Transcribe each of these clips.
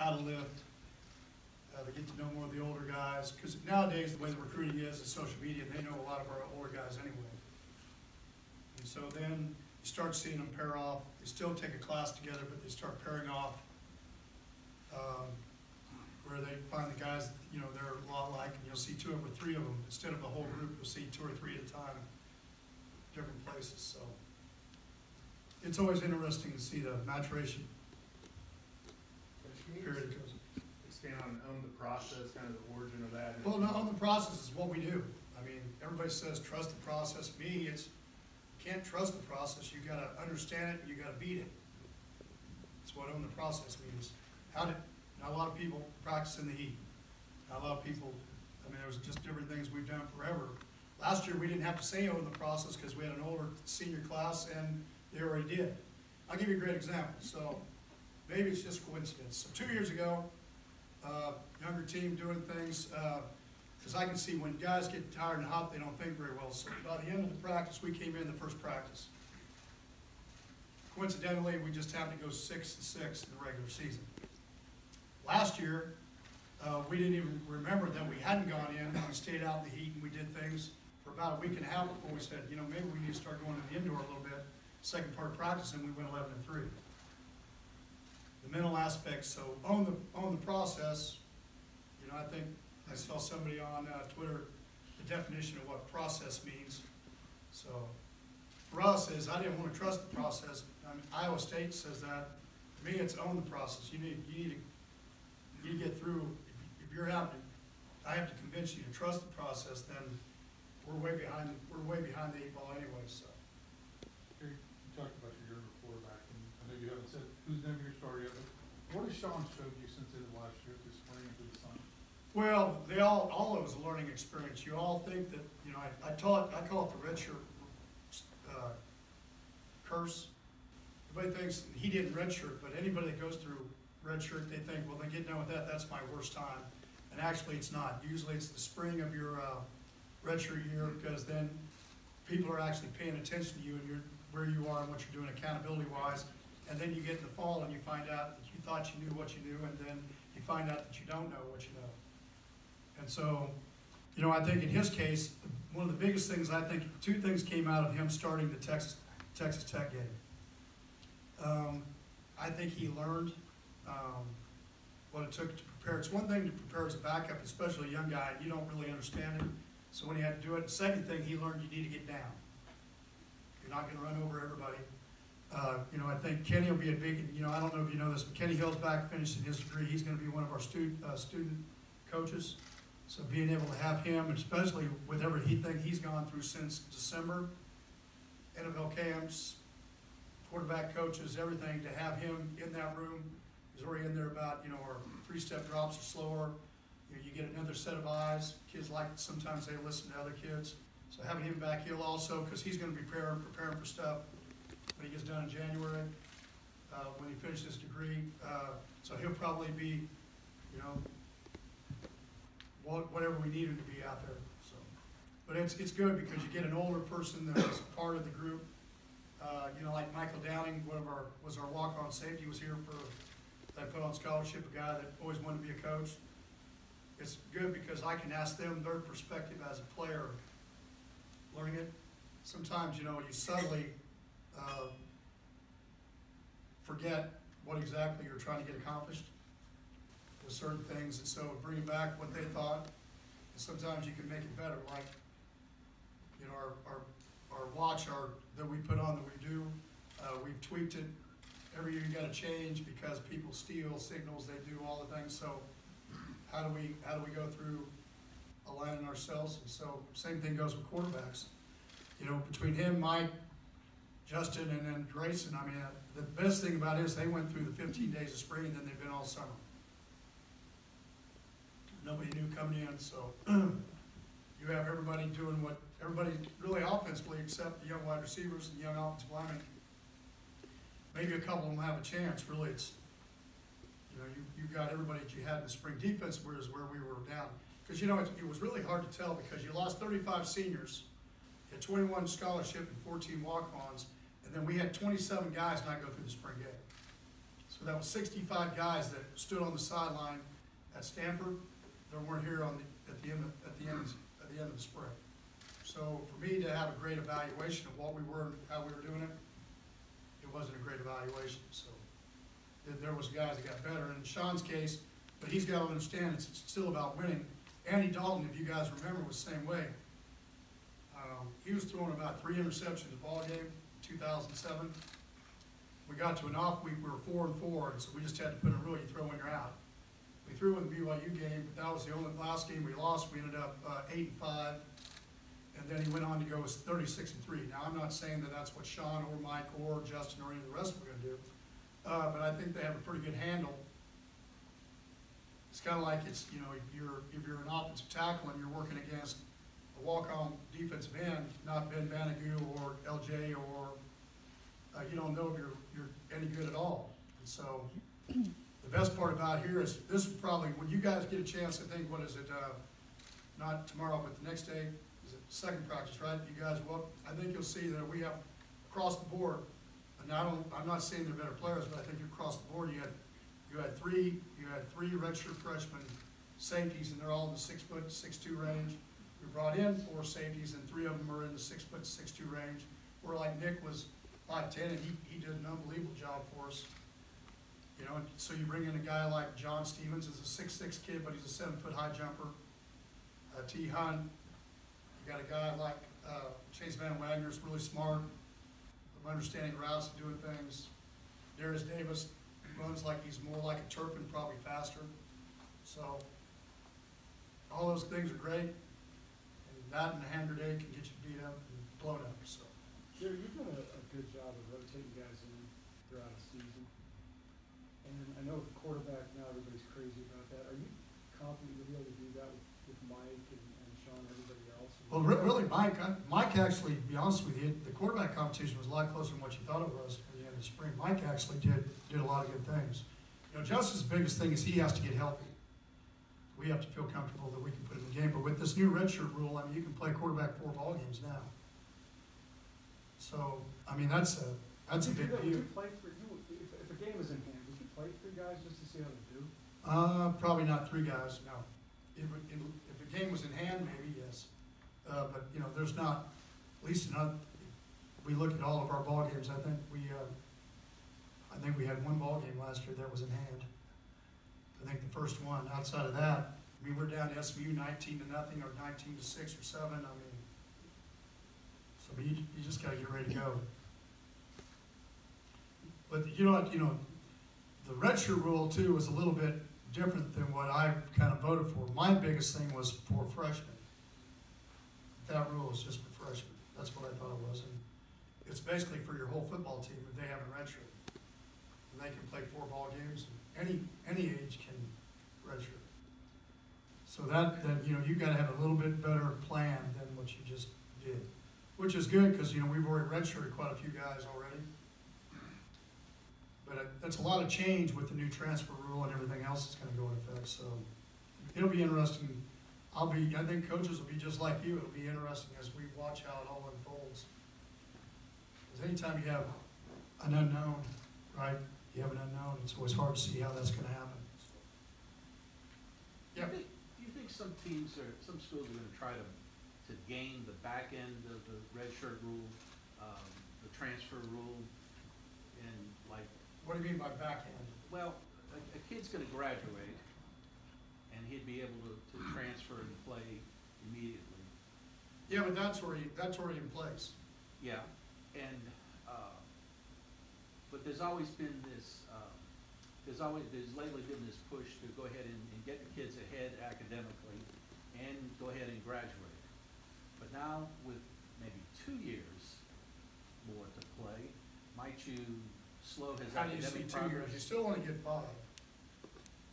how to lift. They get to know more of the older guys, because nowadays the way the recruiting is social media, they know a lot of our older guys anyway. And so then you start seeing them pair off. They still take a class together, but they start pairing off, where they find the guys, you know, they're a lot like, and you'll see 2 or 3 of them. Instead of the whole group, you'll see 2 or 3 at a time, different places. So it's always interesting to see the maturation period it goes. Expand on own the process, kind of the origin of that. Well, no, own the process is what we do. I mean, everybody says trust the process. Me, it's you can't trust the process. You got to understand it. And you got to beat it. That's what own the process means. Not a lot of people practice in the heat. Not a lot of people. I mean, there's just different things we've done forever. Last year we didn't have to say own the process because we had an older senior class and they already did. I'll give you a great example. So maybe it's just coincidence. So 2 years ago, younger team doing things, because I can see when guys get tired and hot, they don't think very well. So by the end of the practice, we came in the first practice. Coincidentally, we just happened to go 6-6 in the regular season. Last year, we didn't even remember that we hadn't gone in. We stayed out in the heat and we did things for about a week and a half before we said, you know, maybe we need to start going to the indoor a little bit. Second part of practice, and we went 11-3. The mental aspect, so own the process. You know, I think I saw somebody on Twitter, the definition of what process means. So for us is, I didn't want to trust the process. I mean, Iowa State says that. For me, it's own the process. You need to get through. If you're having, I have to convince you to trust the process. Then we're way behind. We're way behind the 8 ball anyway. So. You talked about your younger quarterback, and I know you haven't said who's never your starter yet, but what has Sean showed you since his last year this spring and through the summer? Well, they all of it was a learning experience. You all think that, you know, I call it the red shirt curse. Everybody thinks he didn't redshirt, but anybody that goes through redshirt, they think, well, they get done with that, that's my worst time. And actually it's not. Usually it's the spring of your redshirt year, because then people are actually paying attention to you and where you are and what you're doing accountability-wise. And then you get in the fall and you find out that you thought you knew what you knew, and then you find out that you don't know what you know. And so, you know, I think in his case, one of the biggest things, I think 2 things came out of him starting the Texas Tech game. I think he learned what it took to prepare. It's one thing to prepare as a backup, especially a young guy, and you don't really understand it. So when he had to do it, the second thing he learned, you need to get down. You're not going to run over everybody. You know, I think Kenny will be a big, you know, I don't know if you know this, but Kenny Hill's back finishing his degree. He's going to be one of our student coaches. So being able to have him, especially with everything he's gone through since December, NFL camps, quarterback coaches, everything, to have him in that room. He's already in there about, you know, our 3-step drops are slower. You know, you get another set of eyes. Kids like, sometimes they listen to other kids. So having him back, he'll also, because he's going to be preparing for stuff when he gets done in January, when he finishes his degree. So he'll probably be, you know, whatever we need him to be out there. So, but it's good because you get an older person that is part of the group. You know, like Michael Downing, was our walk-on safety, was here for, that I put on scholarship, a guy that always wanted to be a coach. It's good because I can ask them their perspective as a player, learning it. Sometimes, you know, you subtly forget what exactly you're trying to get accomplished with certain things, and so bringing back what they thought, and sometimes you can make it better. Like, you know, our watch that we put on, that we do, we've tweaked it. Every year you got to change because people steal signals, they do all the things. So how do we go through aligning ourselves? And so same thing goes with quarterbacks. You know, between him, Mike, Justin, and then Grayson, I mean, the best thing about it is they went through the 15 days of spring, and then they've been all summer. Nobody knew coming in, so you have everybody doing what everybody really offensively, except the young wide receivers and the young offensive linemen. Maybe a couple of them have a chance. Really, it's, you know, you got everybody that you had in the spring. Defense was where we were down, because, you know, it was really hard to tell because you lost 35 seniors, you had 21 scholarship and 14 walk-ons, and then we had 27 guys not go through the spring game. So that was 65 guys that stood on the sideline at Stanford that weren't here at the end of the spring. So for me to have a great evaluation of what we were and how we were doing it, it wasn't a great evaluation. So there was guys that got better. And in Sean's case, but he's got to understand it's still about winning. Andy Dalton, if you guys remember, was the same way. He was throwing about 3 interceptions a ball game in 2007. We got to an off week, we were 4-4, and so we just had to put in a rule: you throw when you're out. We threw in the BYU game, but that was the only last game we lost. We ended up 8-5, and then he went on to go 36-3. Now I'm not saying that that's what Sean or Mike or Justin or any of the rest are going to do, but I think they have a pretty good handle. It's kind of like it's, you know, if you're an offensive tackle and you're working against a walk-on defensive end, not Ben Banagoo or LJ, or you don't know if you're any good at all. And so the best part about here is this is probably, when you guys get a chance, I think, what is it, not tomorrow, but the next day, is it second practice, right? You guys, well, I think you'll see that we have across the board, and I'm not saying they're better players, but I think across the board, you had three redshirt freshman safeties, and they're all in the 6', 6'2" range. We brought in 4 safeties, and 3 of them are in the 6', 6'2" range. Where like Nick was 5'10", and he did an unbelievable job for us. You know, so you bring in a guy like John Stevens, is a 6'6" kid, but he's a 7-foot high jumper. T. Hunt. You got a guy like Chase Van Wagner's really smart, of understanding routes and doing things. Darius Davis runs like he's more like a Turpin, probably faster. So all those things are great, and that and a hand grenade can get you beat up and blown up. So Jerry, you've done a good job of rotating guys in throughout the season. And I know with the quarterback now, everybody's crazy about that. Are you confident you'll be able to do that with Mike and Sean and everybody else? well, really, Mike actually, to be honest with you, the quarterback competition was a lot closer than what you thought it was at the end of the spring. Mike actually did a lot of good things. You know, Justin's biggest thing is he has to get healthy. We have to feel comfortable that we can put him in the game. But with this new redshirt rule, I mean, you can play quarterback 4 ball games now. So, I mean, that's a big Would deal. you play if a game was in hand, would you play 3 guys just to see how they do? Probably not 3 guys, no. If the game was in hand, maybe yes. But, you know, there's not, at least not, we look at all of our ball games, I think we had 1 ball game last year that was in hand. I think the first one. Outside of that, I mean, we're down to SMU 19-0 or 19-6 or 7. I mean, so you just got to get ready to go. But you know what? You know, the redshirt rule too was a little bit different than what I kind of voted for. My biggest thing was for freshmen. That rule is just for freshmen. That's what I thought it was, and it's basically for your whole football team if they have a redshirt. And they can play 4 ball games. Any age can redshirt. So that you know, you got to have a little bit better plan than what you just did, which is good because, you know, we've already redshirted quite a few guys already. But that's a lot of change with the new transfer rule and everything else that's going to go in effect. So it'll be interesting. I think coaches will be just like you. It'll be interesting as we watch how it all unfolds. Because anytime you have an unknown, right? You have an unknown, it's always hard to see how that's going to happen. So, yeah. Do you think some teams or some schools are going to try to gain the back end of the redshirt rule, the transfer rule, and like? What do you mean by backhand? Well, a kid's going to graduate, and he'd be able to transfer and play immediately. Yeah, but that's already in place. Yeah, and but there's always been this. There's lately been this push to go ahead and get the kids ahead academically, and go ahead and graduate. But now with maybe 2 years more to play, might you slow his How do you see academic 2 years? progress? You still want to get 5,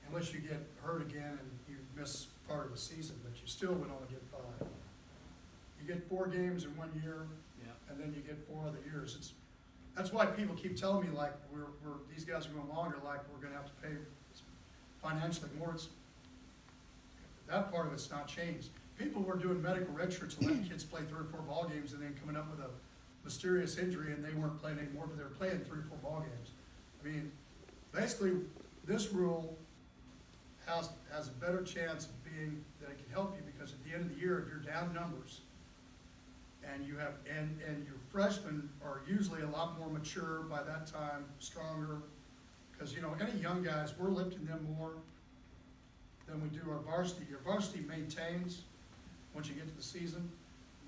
unless you get hurt again and you miss part of the season. But you still would only get 5. You get 4 games in 1 year, Yeah. and then you get 4 other years. That's why people keep telling me, like, these guys are going longer, like we're going to have to pay financially more. That part of it's not changed. People were doing medical redshirts and letting kids play 3 or 4 ball games, and then coming up with a mysterious injury, and they weren't playing anymore, but they were playing 3 or 4 ball games. I mean, basically, this rule has a better chance of being, that it can help you, because at the end of the year, if you're down numbers, and you have, and your freshmen are usually a lot more mature by that time, stronger, because, you know, any young guys, we're lifting them more than we do our varsity. Your varsity maintains once you get to the season.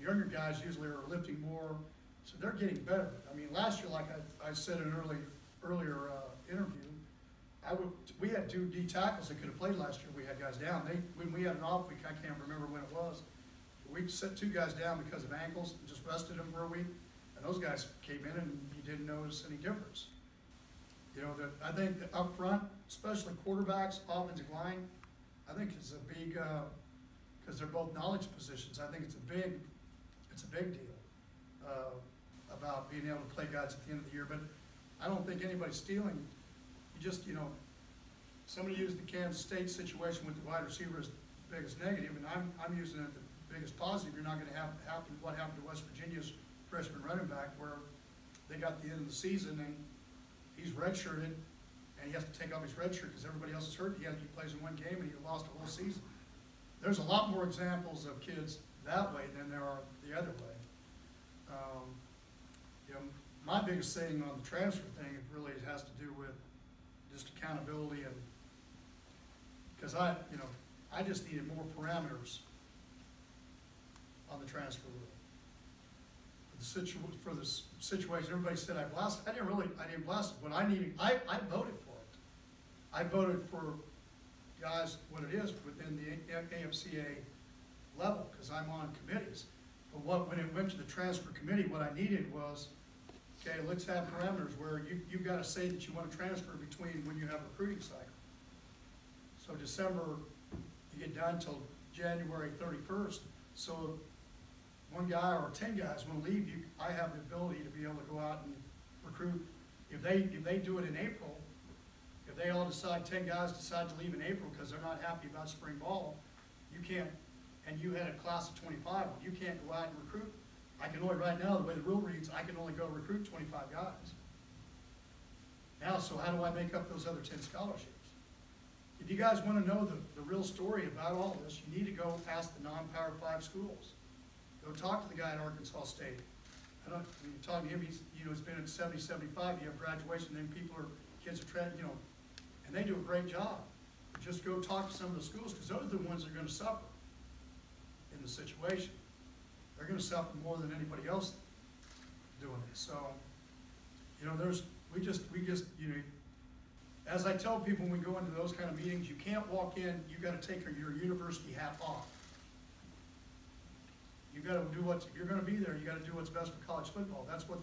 Younger guys usually are lifting more, so they're getting better. I mean, last year, like I said in an earlier interview, we had 2 D tackles that could have played last year. We had guys down. When we had an off week, I can't remember when it was, we set 2 guys down because of ankles and just rested them for a week. And those guys came in and you didn't notice any difference. You know, I think that up front, especially quarterbacks, offensive line, I think it's a big, because they're both knowledge positions, I think it's a big deal about being able to play guys at the end of the year. But I don't think anybody's stealing. You just, you know, somebody used the Kansas State situation with the wide receiver as the biggest negative, and I'm using it the biggest positive. You're not going to have what happened to West Virginia's freshman running back, where they got the end of the season and he's redshirted, and he has to take off his red shirt because everybody else is hurt. He plays in one game and he lost a whole season. There's a lot more examples of kids that way than there are the other way. You know, my biggest thing on the transfer thing, it really has to do with just accountability, and because I just needed more parameters on the transfer rule. For the situation, everybody said I blasted. I didn't blast it. What I needed, I voted for it. I voted for guys, what it is within the AFCA level, because I'm on committees. But when it went to the transfer committee, what I needed was, okay, let's have parameters where you've got to say that you want to transfer between when you have a recruiting cycle. So December, you get done till January 31st. So one guy or 10 guys want to leave, I have the ability to be able to go out and recruit. If they do it in April, if they all decide, 10 guys decide to leave in April because they're not happy about spring ball, you can't, and you had a class of 25, you can't go out and recruit. I can only, right now, the way the rule reads, I can only go recruit 25 guys. Now, so how do I make up those other 10 scholarships? If you guys want to know the real story about all this, you need to go ask the non-Power 5 schools. Go talk to the guy at Arkansas State. When you're talking to him, he's been at 70, 75, you have graduation, then kids are training, and they do a great job. Just go talk to some of the schools, because those are the ones that are going to suffer in the situation. They're going to suffer more than anybody else doing it. So, we just, as I tell people when we go into those kind of meetings, you can't walk in, you got to take your university hat off. You got to do if you're going to be there, you got to do what's best for college football. That's what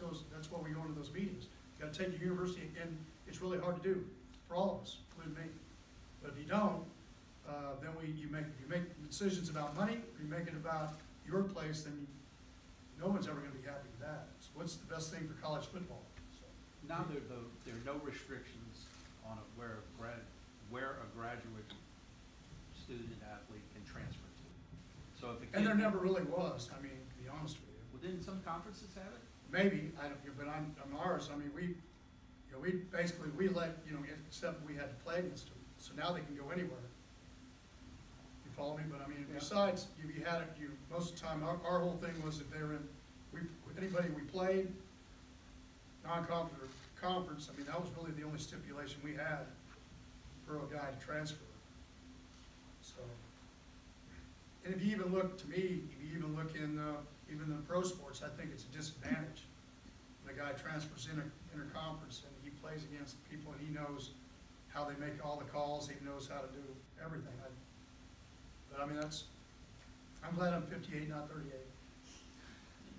we go into those meetings. You got to take your university, and it's really hard to do for all of us, including me. But if you don't, then you make decisions about money, or you make it about your place, then no one's ever going to be happy with that. So what's the best thing for college football? So. Now there are no restrictions on where a graduate student athlete can transfer to. So if a kid, and there never really was. I mean, to be honest with you. Well, didn't some conferences have it? Maybe, I don't. But on ours, I mean, we basically let except we had to play against them. So now they can go anywhere. You follow me? But I mean, besides, you had it. Most of the time, our whole thing was if they were in, anybody we played, non-conference or conference. I mean, that was really the only stipulation we had for a guy to transfer. So, and if you even look in even the pro sports, I think it's a disadvantage. When a guy transfers interconference and he plays against people and he knows how they make all the calls, he knows how to do everything. But I mean, I'm glad I'm 58, not 38.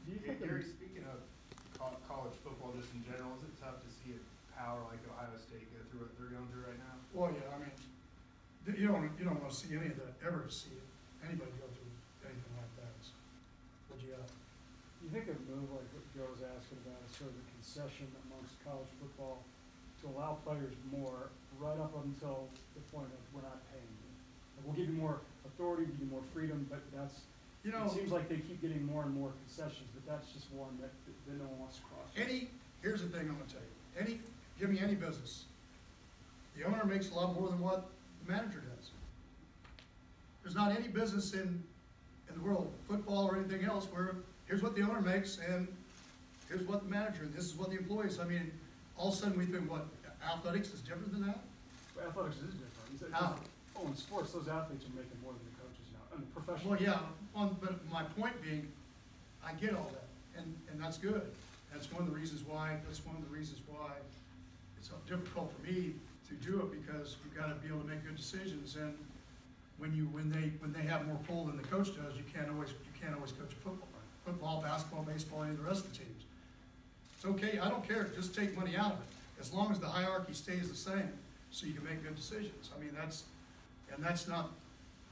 Do you think Gary, speaking of college football just in general, is it tough to see a power like Ohio State go through what they're going through right now? Well, yeah, I mean, you don't want to see any of that, ever see anybody go through anything like that. So, what you got? You think a move like what Joe was asking about is sort of a concession amongst college football to allow players more right up until the point of we're not paying you. Like, we'll give you more authority, give you more freedom, but that's, it seems like they keep getting more and more concessions, but that's just one that no one wants to cross. Here's the thing I'm gonna tell you. Give me any business. The owner makes a lot more than what the manager does. There's not any business in the world, football or anything else, where here's what the owner makes and here's what the manager, and this is what the employees, I mean, all of a sudden we think, what, athletics is different than that? But athletics is different. How? Oh, in sports, those athletes are making more than the coaches now, and professional. Well, yeah, but my point being, I get all that, and that's good. That's one of the reasons why it's so difficult for me to do it, because you've gotta be able to make good decisions, and when they have more pull than the coach does, you can't always coach football, basketball, baseball, any of the rest of the teams. It's okay, I don't care, just take money out of it, as long as the hierarchy stays the same, so you can make good decisions. I mean, that's not,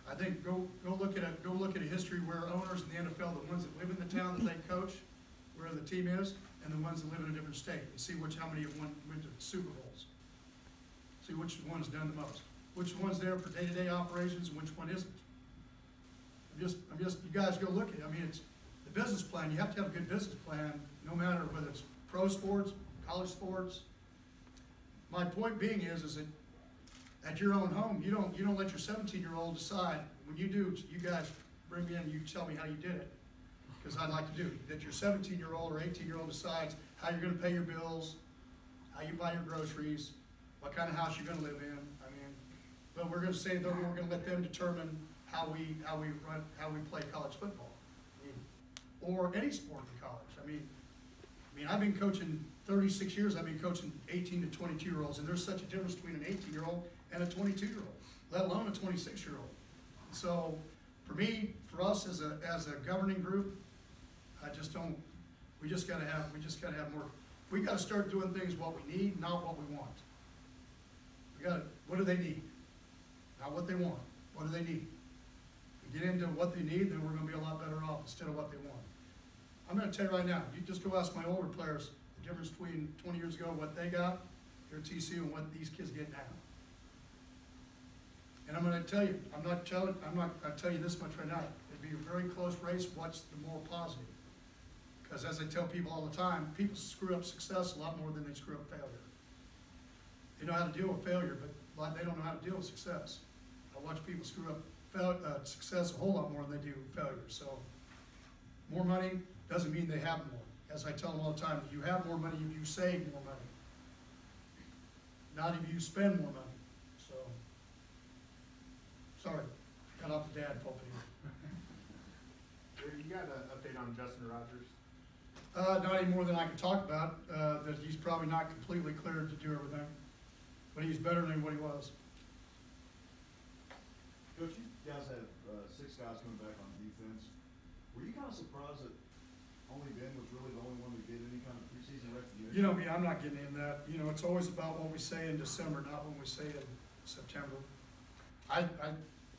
I think, go look at a history where owners in the NFL, the ones that live in the town that they coach, where the team is, and the ones that live in a different state, and see how many have went to Super Bowls. See which one's done the most, which one's there for day-to-day operations, and which one isn't. I'm just, you guys go look at it. I mean, it's the business plan. You have to have a good business plan, no matter whether it's pro sports, college sports. My point being is that at your own home, you don't let your 17-year-old decide. When you do, you guys bring me in, you tell me how you did it, because I'd like to do that. Your 17-year-old or 18-year-old decides how you're going to pay your bills, how you buy your groceries, what kind of house you're going to live in. I mean, but we're going to say that we're going to let them determine how we play college football, I mean, or any sport in college. I mean, I've been coaching 36 years. I've been coaching 18 to 22-year-olds, and there's such a difference between an 18-year-old and a 22-year-old, let alone a 26-year-old. So, for me, for us as a governing group, we just gotta have more. We gotta start doing things what we need, not what we want. What do they need? Not what they want. What do they need? We get into what they need, then we're gonna be a lot better off instead of what they want. I'm gonna tell you right now, you just go ask my older players the difference between 20 years ago, what they got here at TCU, and what these kids get now. And I'm gonna tell you, I'll tell you this much right now, it'd be a very close race. What's the more positive? Because as I tell people all the time, people screw up success a lot more than they screw up failure. They know how to deal with failure, but they don't know how to deal with success. I watch people screw up success a whole lot more than they do failure. So more money doesn't mean they have more. As I tell them all the time, you have more money if you save more money, not if you spend more money. So, sorry, got off the dad pulpit here. You got an update on Justin Rogers? Not any more than I can talk about, that he's probably not completely cleared to do everything, but he's better than what he was. Coach, you guys have 6 guys coming back on defense. Were you kind of surprised that only Ben was really the only one to get any kind of preseason recognition? You know me, I'm not getting in that. You know, it's always about what we say in December, not when we say it in September.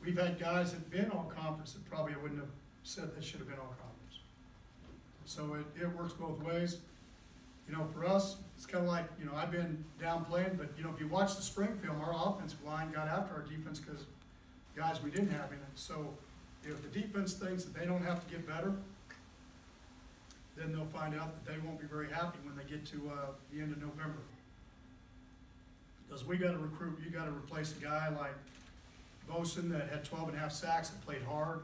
We've had guys that have been all conference that probably wouldn't have said they should have been all conference. So it works both ways. You know, for us, it's kind of like, you know, I've been downplaying, but, you know, if you watch the spring film, our offensive line got after our defense because guys we didn't have in it. So if the defense thinks that they don't have to get better, then they'll find out that they won't be very happy when they get to the end of November. Because we got to recruit, you got to replace a guy like Bosun that had 12.5 sacks and played hard.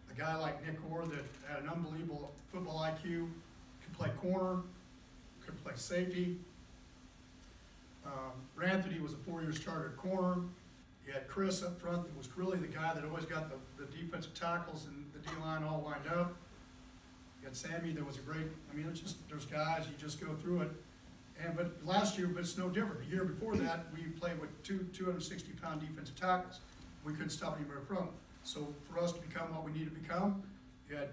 A guy like Nick Orr that had an unbelievable football IQ, could play corner, could play safety. Ranthony was a 4-year starter at corner. You had Chris up front that was really the guy that always got the defensive tackles and the D-line all lined up. You had Sammy that was a great, I mean, it's just, there's guys, you just go through it. But last year, but it's no different. The year before that, we played with 260-pound defensive tackles. We couldn't stop anybody from. So for us to become what we need to become, you had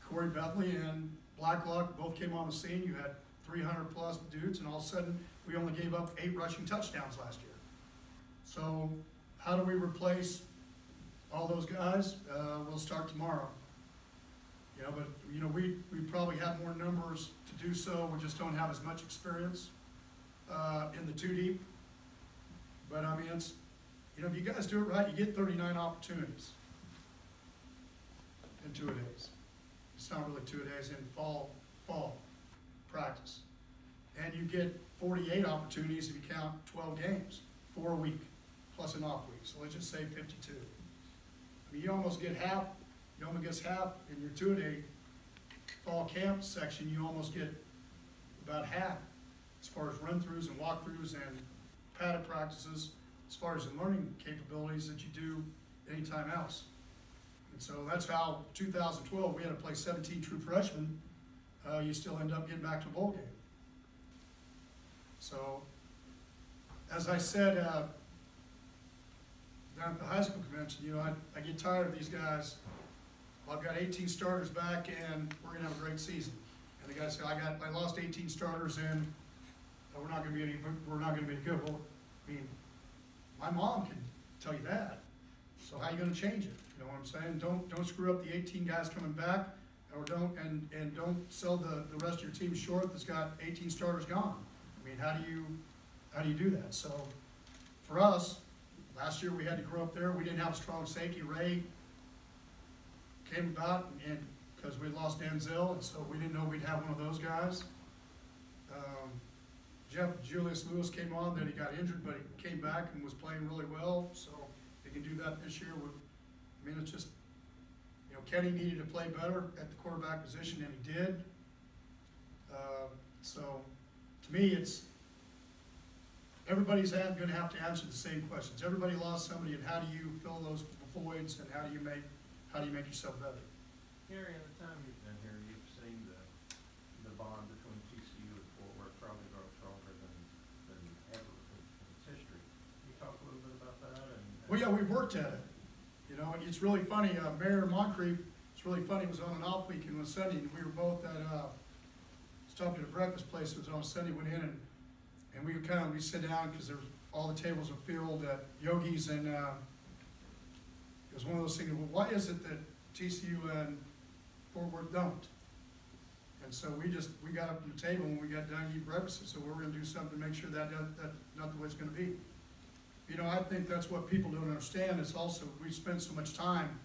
Corey Bethley and Blacklock both came on the scene. You had 300-plus dudes, and all of a sudden, we only gave up 8 rushing touchdowns last year. So how do we replace all those guys? We'll start tomorrow. You know, but you know, we probably have more numbers to do so. We just don't have as much experience in the 2 deep. But I mean, it's, you know, if you guys do it right, you get 39 opportunities in 2-a-days. It's not really 2-a-days in fall practice, and you get 48 opportunities if you count 12 games. 4 a week, plus an off week, so let's just say 52. I mean, you almost get half in your two-a-day fall camp section, you almost get about half as far as run-throughs and walkthroughs and paddock practices, as far as the learning capabilities that you do anytime else. And so that's how 2012, we had to play 17 true freshmen, you still end up getting back to a bowl game. So, as I said, down at the high school convention, you know, I get tired of these guys. Well, I've got 18 starters back and we're gonna have a great season. And the guy said, I lost 18 starters and we're not gonna be any good. Well, I mean, my mom can tell you that. So how are you gonna change it? You know what I'm saying? Don't screw up the 18 guys coming back, or don't sell the rest of your team short that's got 18 starters gone. I mean, how do you do that? So for us, last year we had to grow up there. We didn't have a strong safety. Ray came about and because we lost Denzel, and so we didn't know we'd have one of those guys. Julius Lewis came on, then he got injured, but he came back and was playing really well, so he can do that this year. I mean, it's just, you know, Kenny needed to play better at the quarterback position, and he did. So, to me, it's, everybody's going to have to answer the same questions. Everybody lost somebody, and how do you fill those voids, and how do you make yourself better? Gary, in the time you've been here, you've seen the bond between TCU and Fort Worth probably grow stronger than ever in its history. Can you talk a little bit about that? Well, yeah, we've worked at it. You know, and it's really funny. Mayor Moncrief, it's really funny. It was on an off week and it was Sunday, and we were both at stopped at a breakfast place. It was on Sunday. Went in and we sit down because all the tables were filled at Yogi's, and it was one of those things. Well, why is it that TCU and Fort Worth don't? And so we got up from the table and we got done eating breakfast, and so we're going to do something to make sure that's not the way it's going to be. You know, I think that's what people don't understand. It's also, we spend so much time.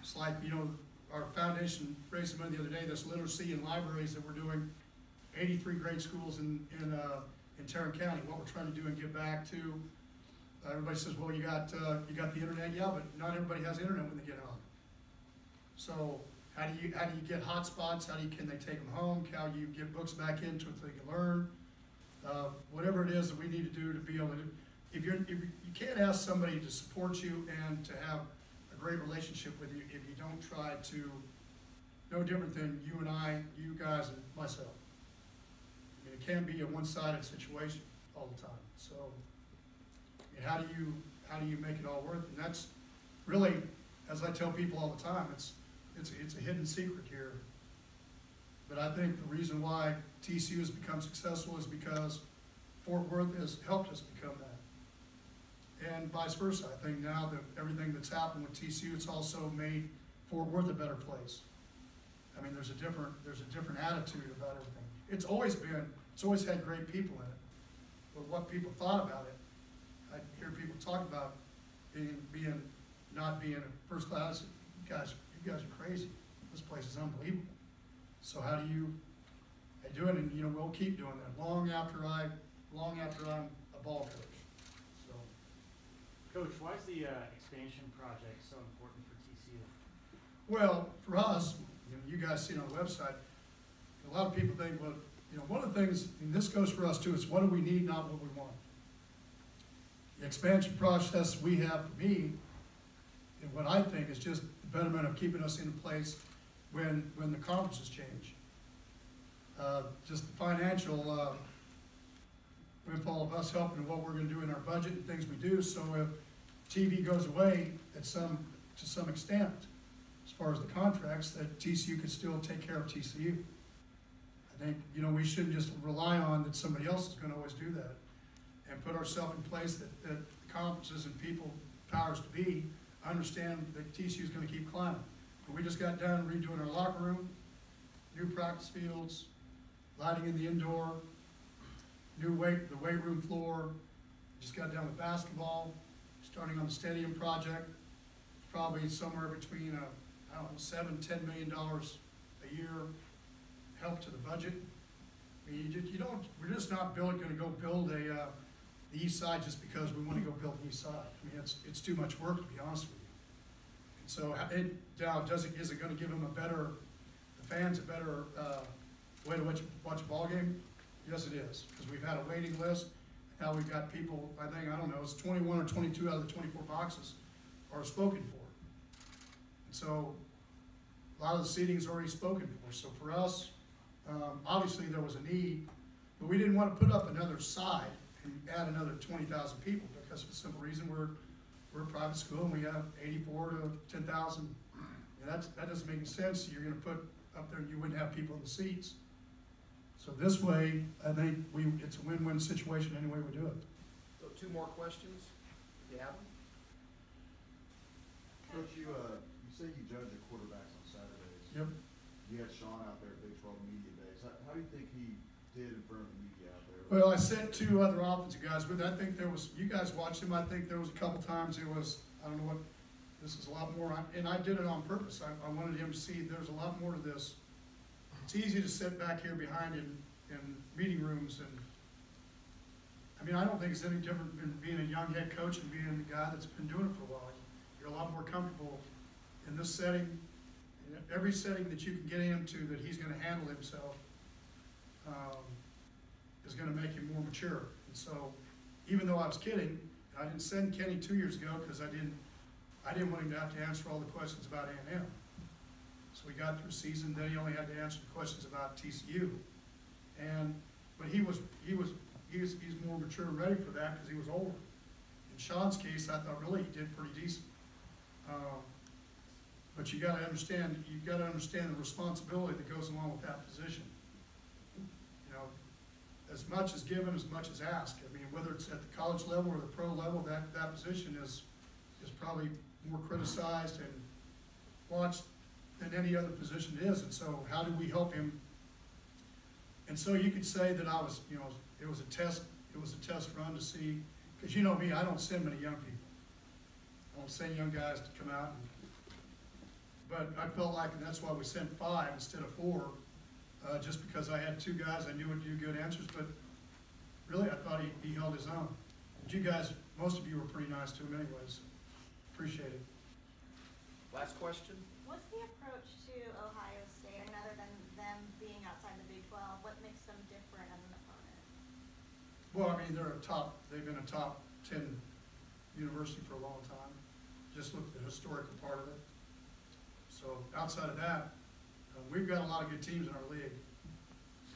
It's like, you know, our foundation raised money the other day, this literacy and libraries that we're doing, 83 grade schools in Tarrant County. What we're trying to do and give back to, everybody says, well, you got the internet. Yeah, but not everybody has internet when they get home. So how do you get hotspots? Can they take them home? How do you get books back into it so they can learn? Whatever it is that we need to do to be able to do. If you can't ask somebody to support you and to have a great relationship with you if you don't try to, no different than you and I, you guys and myself. I mean, it can be a one-sided situation all the time. So, I mean, how do you make it all work? And that's really, as I tell people all the time, it's a hidden secret here. But I think the reason why TCU has become successful is because Fort Worth has helped us become that. And vice versa. I think now that everything that's happened with TCU, it's also made Fort Worth a better place. I mean, there's a different attitude about everything. It's always had great people in it. But what people thought about it, I hear people talk about not being a first class. You guys are crazy. This place is unbelievable. So how do you do it? And you know, we'll keep doing that long after I'm a ball coach. Coach, why is the expansion project so important for TCU? Well, for us, you guys see it on the website, a lot of people think, well, you know, one of the things, and this goes for us too, is what do we need, not what we want. The expansion process we have for me, and what I think is just the betterment of keeping us in place when the conferences change. Just the financial windfall of us helping what we're going to do in our budget and things we do. So if TV goes away to some extent, as far as the contracts, that TCU could still take care of TCU. I think, you know, we shouldn't just rely on that somebody else is going to always do that, and put ourselves in place that the conferences and people, powers to be, understand that TCU is going to keep climbing. But we just got done redoing our locker room, new practice fields, lighting in the indoor, the weight room floor. Just got done with basketball, starting on the stadium project. Probably somewhere between I don't know, $7–10 million a year help to the budget. I mean, we're just not going to go build the east side just because we want to go build the east side. I mean, it's too much work, to be honest with you. And so now, is it gonna give them the fans a better, way to watch a ball game? Yes, it is, because we've had a waiting list. Now we've got people, I don't know, it's 21 or 22 out of the 24 boxes are spoken for. And so a lot of the seating is already spoken for. So for us, obviously there was a need, but we didn't want to put up another side and add another 20,000 people because of the simple reason we're a private school and we have 84 to 10,000. And that doesn't make any sense. You're going to put up there and you wouldn't have people in the seats. So this way, I think it's a win-win situation any way we do it. So 2 more questions, if you have them? Coach, you say you judge your quarterbacks on Saturdays. Yep. You had Sean out there at Big 12 Media Days. How do you think he did in front of the media out there? Well, I sent 2 other offensive guys, but I think you guys watched him, I think there was a couple times I don't know what, this is a lot more, and I did it on purpose. I wanted him to see there's a lot more to this. It's easy to sit back here behind in meeting rooms and, I mean, I don't think it's any different than being a young head coach and being the guy that's been doing it for a while. You're a lot more comfortable in this setting, in every setting that you can get into that he's gonna handle himself, is gonna make him more mature. And so, even though I was kidding, I didn't send Kenny 2 years ago because I didn't want him to have to answer all the questions about A&M. So we got through the season, then he only had to answer the questions about TCU. But he's more mature and ready for that because he was older. In Sean's case, I thought really he did pretty decent. But you gotta understand the responsibility that goes along with that position. You know, as much is given, as much is asked. I mean, whether it's at the college level or the pro level, that position is probably more criticized and watched than any other position is. And so how do we help him? And so you could say that it was a test run to see, because you know me, I don't send many young people. I don't send young guys to come out but I felt like, and that's why we sent 5 instead of 4, just because I had 2 guys I knew would do good answers, but really I thought he held his own. But you guys, most of you were pretty nice to him anyways. Appreciate it. Last question? What's the approach to Ohio State? And other than them being outside the Big 12, what makes them different as an opponent? Well, I mean, they've been a top 10 university for a long time. Just look at the historical part of it. So outside of that, we've got a lot of good teams in our league.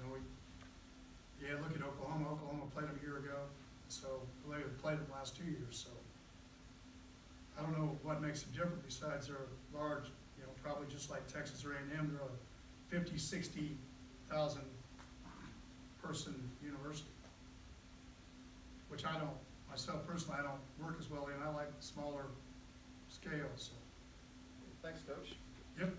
Look at Oklahoma. Oklahoma played them a year ago. So they have played them the last 2 years. So I don't know what makes them different besides they're large, probably just like Texas or A&M. They're a 50, 60,000 person university, which myself personally, I don't work as well in. I like smaller scale. So. Thanks, Coach. Yep.